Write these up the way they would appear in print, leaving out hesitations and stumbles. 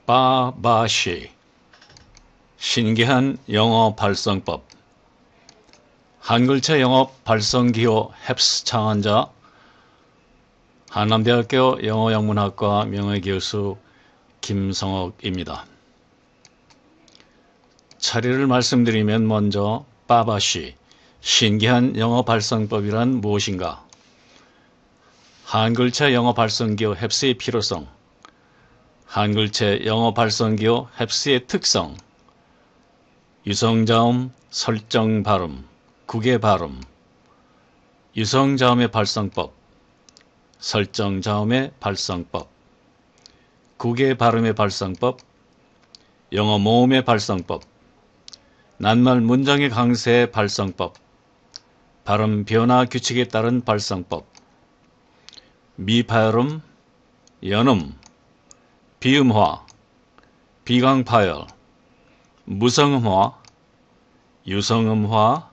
바바시 신기한 영어 발성법 한글체 영어 발성기호 헵스 창안자 한남대학교 영어영문학과 명예교수 김성옥입니다. 차례를 말씀드리면 먼저 바바시 신기한 영어 발성법이란 무엇인가? 한글체 영어 발성기호 헵스의 필요성, 한글체 영어 발성기호 헵스의 특성, 유성자음, 설정 발음, 국의 발음, 유성자음의 발성법, 설정자음의 발성법, 국의 발음의 발성법, 영어 모음의 발성법, 낱말 문장의 강세의 발성법, 발음 변화 규칙에 따른 발성법, 미발음, 연음, 비음화, 비강파열, 무성음화, 유성음화,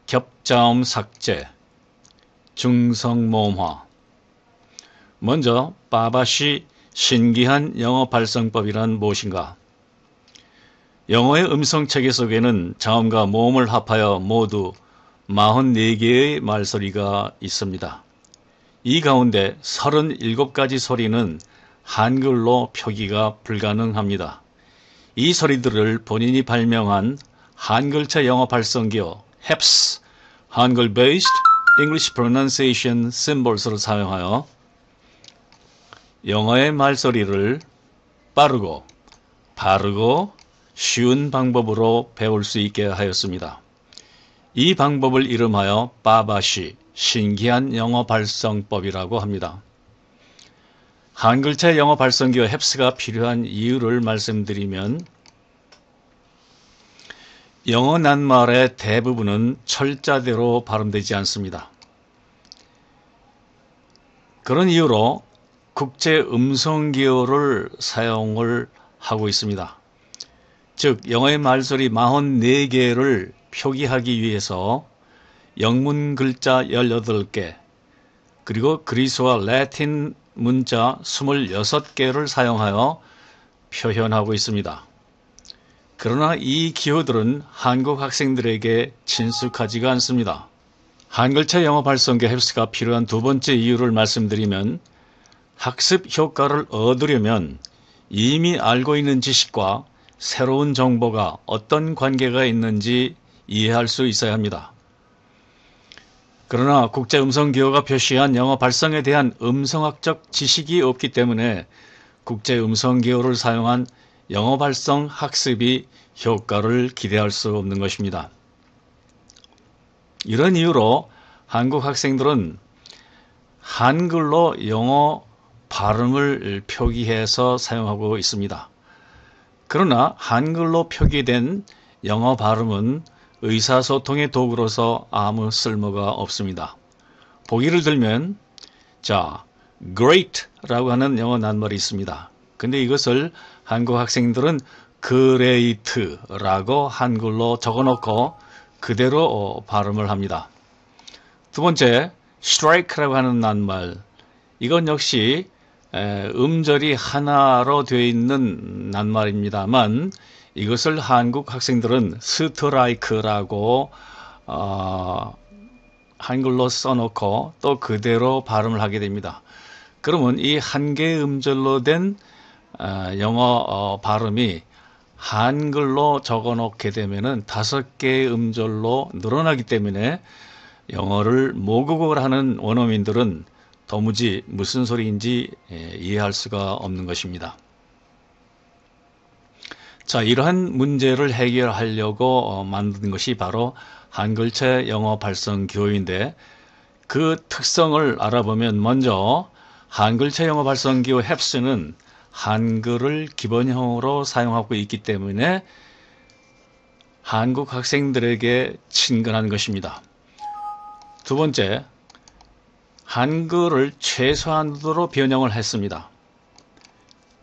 겹자음 삭제, 중성모음화. 먼저 바바시 신기한 영어 발성법이란 무엇인가? 영어의 음성체계 속에는 자음과 모음을 합하여 모두 44개의 말소리가 있습니다. 이 가운데 37가지 소리는 한글로 표기가 불가능합니다. 이 소리들을 본인이 발명한 한글체 영어 발성기호 헵스, 한글 Based English Pronunciation Symbols를 사용하여 영어의 말소리를 빠르고 바르고 쉬운 방법으로 배울 수 있게 하였습니다. 이 방법을 이름하여 바바시 신기한 영어 발성법이라고 합니다. 한글체 영어 발성기호 헵스가 필요한 이유를 말씀드리면 영어 낱말의 대부분은 철자대로 발음되지 않습니다. 그런 이유로 국제 음성기호를 사용을 하고 있습니다. 즉 영어의 말소리 44개를 표기하기 위해서 영문 글자 18개 그리고 그리스와 라틴 문자 26개를 사용하여 표현하고 있습니다. 그러나 이 기호들은 한국 학생들에게 친숙하지가 않습니다. 한글체 영어 발성기호 헵스가 필요한 두 번째 이유를 말씀드리면 학습 효과를 얻으려면 이미 알고 있는 지식과 새로운 정보가 어떤 관계가 있는지 이해할 수 있어야 합니다. 그러나 국제음성기호가 표시한 영어 발성에 대한 음성학적 지식이 없기 때문에 국제음성기호를 사용한 영어 발성 학습이 효과를 기대할 수 없는 것입니다. 이런 이유로 한국 학생들은 한글로 영어 발음을 표기해서 사용하고 있습니다. 그러나 한글로 표기된 영어 발음은 의사소통의 도구로서 아무 쓸모가 없습니다. 보기를 들면 great라고 하는 영어 낱말이 있습니다. 근데 이것을 한국 학생들은 great라고 한글로 적어놓고 그대로 발음을 합니다. 두 번째, strike라고 하는 낱말. 이건 역시 음절이 하나로 되어 있는 낱말입니다만 이것을 한국 학생들은 스트라이크라고 한글로 써놓고 또 그대로 발음을 하게 됩니다. 그러면 이 한 개의 음절로 된 영어 발음이 한글로 적어놓게 되면은 5개의 음절로 늘어나기 때문에 영어를 모국어를 하는 원어민들은 도무지 무슨 소리인지 이해할 수가 없는 것입니다. 자, 이러한 문제를 해결하려고 만든 것이 바로 한글체 영어 발성기호인데 그 특성을 알아보면 먼저 한글체 영어 발성기호 헵스는 한글을 기본형으로 사용하고 있기 때문에 한국 학생들에게 친근한 것입니다. 두 번째, 한글을 최소한으로 변형을 했습니다.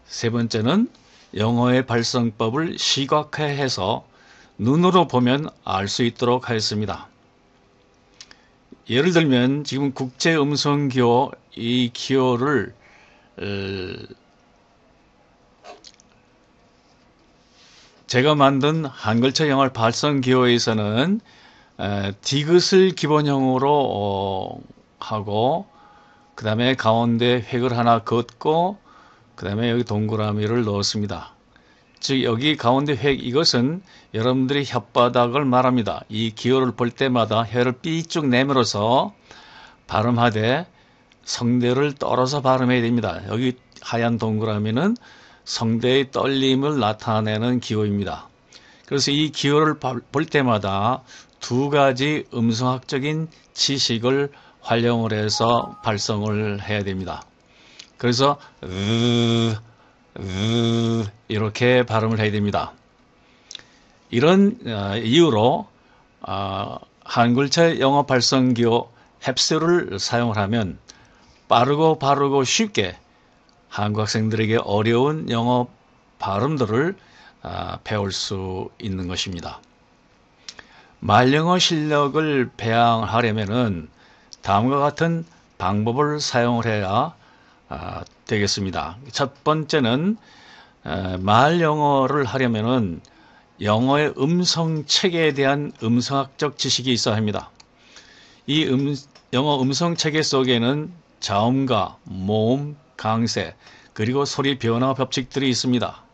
세 번째는 영어의 발성법을 시각화해서 눈으로 보면 알 수 있도록 하였습니다. 예를 들면 지금 국제음성기호 이 기호를 제가 만든 한글체 영어 발성 기호에서는 디귿을 기본형으로 하고 그 다음에 가운데 획을 하나 긋고 그 다음에 여기 동그라미를 넣었습니다. 즉 여기 가운데 획, 이것은 여러분들이 혓바닥을 말합니다. 이 기호를 볼 때마다 혀를 삐쭉 내밀어서 발음하되 성대를 떨어서 발음해야 됩니다. 여기 하얀 동그라미는 성대의 떨림을 나타내는 기호입니다. 그래서 이 기호를 볼 때마다 두 가지 음성학적인 지식을 활용을 해서 발성을 해야 됩니다. 그래서 이렇게 발음을 해야 됩니다. 이런 이유로 한글체 영어 발성기호 햅스를 사용을 하면 빠르고 바르고 쉽게 한국 학생들에게 어려운 영어 발음들을 배울 수 있는 것입니다. 말영어 실력을 배양하려면은 다음과 같은 방법을 사용을 해야 되겠습니다. 첫 번째는 말영어를 하려면은 영어의 음성 체계에 대한 음성학적 지식이 있어야 합니다. 이 영어 음성 체계 속에는 자음과 모음, 강세, 그리고 소리 변화 법칙들이 있습니다.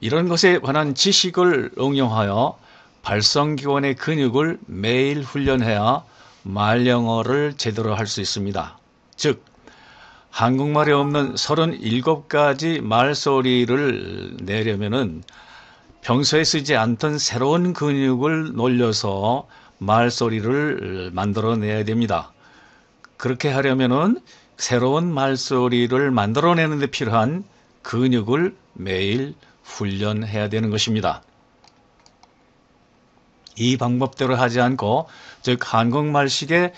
이런 것에 관한 지식을 응용하여 발성기관의 근육을 매일 훈련해야 말영어를 제대로 할 수 있습니다. 즉, 한국말에 없는 37가지 말소리를 내려면은 평소에 쓰지 않던 새로운 근육을 놀려서 말소리를 만들어내야 됩니다. 그렇게 하려면은 새로운 말소리를 만들어내는 데 필요한 근육을 매일 훈련해야 되는 것입니다. 이 방법대로 하지 않고, 즉 한국말식의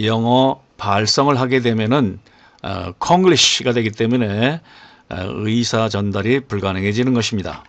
영어 발성을 하게 되면은 콩글리시가 되기 때문에 의사 전달이 불가능해지는 것입니다.